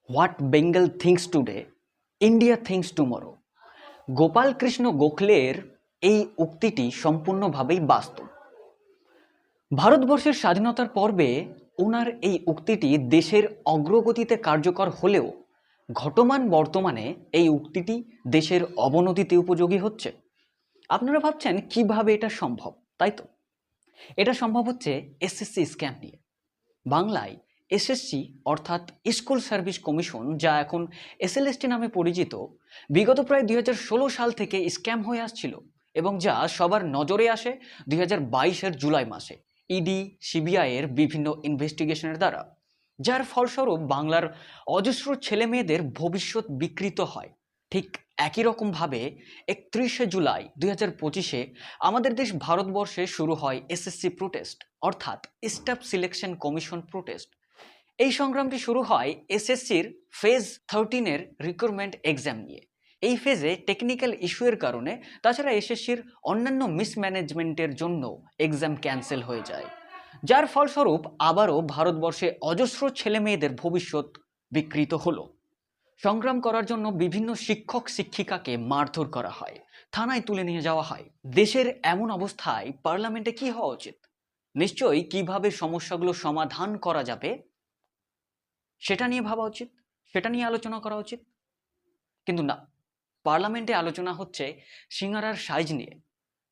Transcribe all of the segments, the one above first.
What Bengal thinks today, India thinks tomorrow. Gopal Krishna গোখলের এই উক্তিটি সম্পূর্ণভাবেই বাস্তব। ভারতবর্ষের স্বাধীনতার পর্বে ওনার এই উক্তিটি দেশের অগ্রগতিতে কার্যকর হলেও ঘটমান বর্তমানে এই উক্তিটি দেশের অবনতিতে উপযোগী হচ্ছে। আপনারা ভাবছেন কিভাবে এটা সম্ভব, তাই তো? এটা সম্ভব হচ্ছে এসএসসি স্ক্যাম নিয়ে। বাংলায় এসএসসি অর্থাৎ স্কুল সার্ভিস কমিশন, যা এখন এসএলএসটি নামে পরিচিত, বিগত প্রায় 2016 সাল থেকে স্ক্যাম হয়ে আসছিল এবং যা সবার নজরে আসে 2022-এর জুলাই মাসে ইডি সিবিআইয়ের বিভিন্ন ইনভেস্টিগেশনের দ্বারা, যার ফলস্বরূপ বাংলার অজস্র ছেলে মেয়েদের ভবিষ্যৎ বিকৃত হয়। ঠিক একই রকমভাবে 31শে জুলাই 2025-এ আমাদের দেশ ভারতবর্ষে শুরু হয় এসএসসি প্রোটেস্ট অর্থাৎ স্টাফ সিলেকশন কমিশন প্রোটেস্ট। এই সংগ্রামটি শুরু হয় এসএসসির ফেজ 13-এর রিক্রুটমেন্ট এক্সাম নিয়ে। এই ফেজে টেকনিক্যাল ইস্যুয়ের কারণে, তাছাড়া এসএসসির অন্যান্য মিসম্যানেজমেন্টের জন্য এক্সাম ক্যান্সেল হয়ে যায়, যার ফলস্বরূপ আবারও ভারতবর্ষে অজস্র ছেলে মেয়েদের ভবিষ্যৎ বিকৃত হলো। সংগ্রাম করার জন্য বিভিন্ন শিক্ষক শিক্ষিকাকে মারধর করা হয়, থানায় তুলে নিয়ে যাওয়া হয়। দেশের এমন অবস্থায় পার্লামেন্টে কি হওয়া উচিত? নিশ্চয়ই কিভাবে সমস্যাগুলো সমাধান করা যাবে সেটা নিয়ে ভাবা উচিত, সেটা নিয়ে আলোচনা করা উচিত। কিন্তু না, পার্লামেন্টে আলোচনা হচ্ছে সিঙ্গারার সাইজ নিয়ে,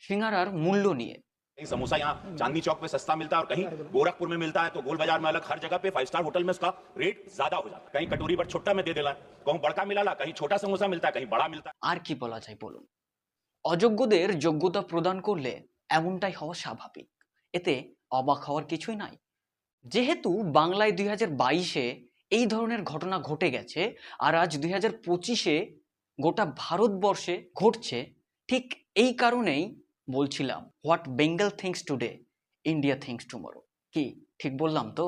সিঙ্গারার মূল্য নিয়ে। कहीं समोसा यहाँ चांदनी चौक पे सस्ता मिलता है और कहीं गोरखपुर में मिलता है तो गोल बाजार में अलग, हर जगह पे 5 स्टार होटल में उसका रेट ज्यादा हो जाता है। कहीं कटोरी पर छोटा में दे देला, कहूँ बड़का मिला, कहीं छोटा समोसा मिलता है, कहीं बड़ा मिलता है। আর কি বলা যায় বলুন? অযোগ্যদের যোগ্যতা প্রদান করলে এমনটাই হওয়া স্বাভাবিক, এতে অবাক হওয়ার কিছুই নাই। যেহেতু বাংলায় 2022-এ এই ধরনের ঘটনা ঘটে গেছে, আর আজ 2025-এ গোটা ভারতবর্ষে ঘটছে, ঠিক এই কারণেই বলছিলাম what Bengal thinks today, India thinks tomorrow. কি ঠিক বললাম তো?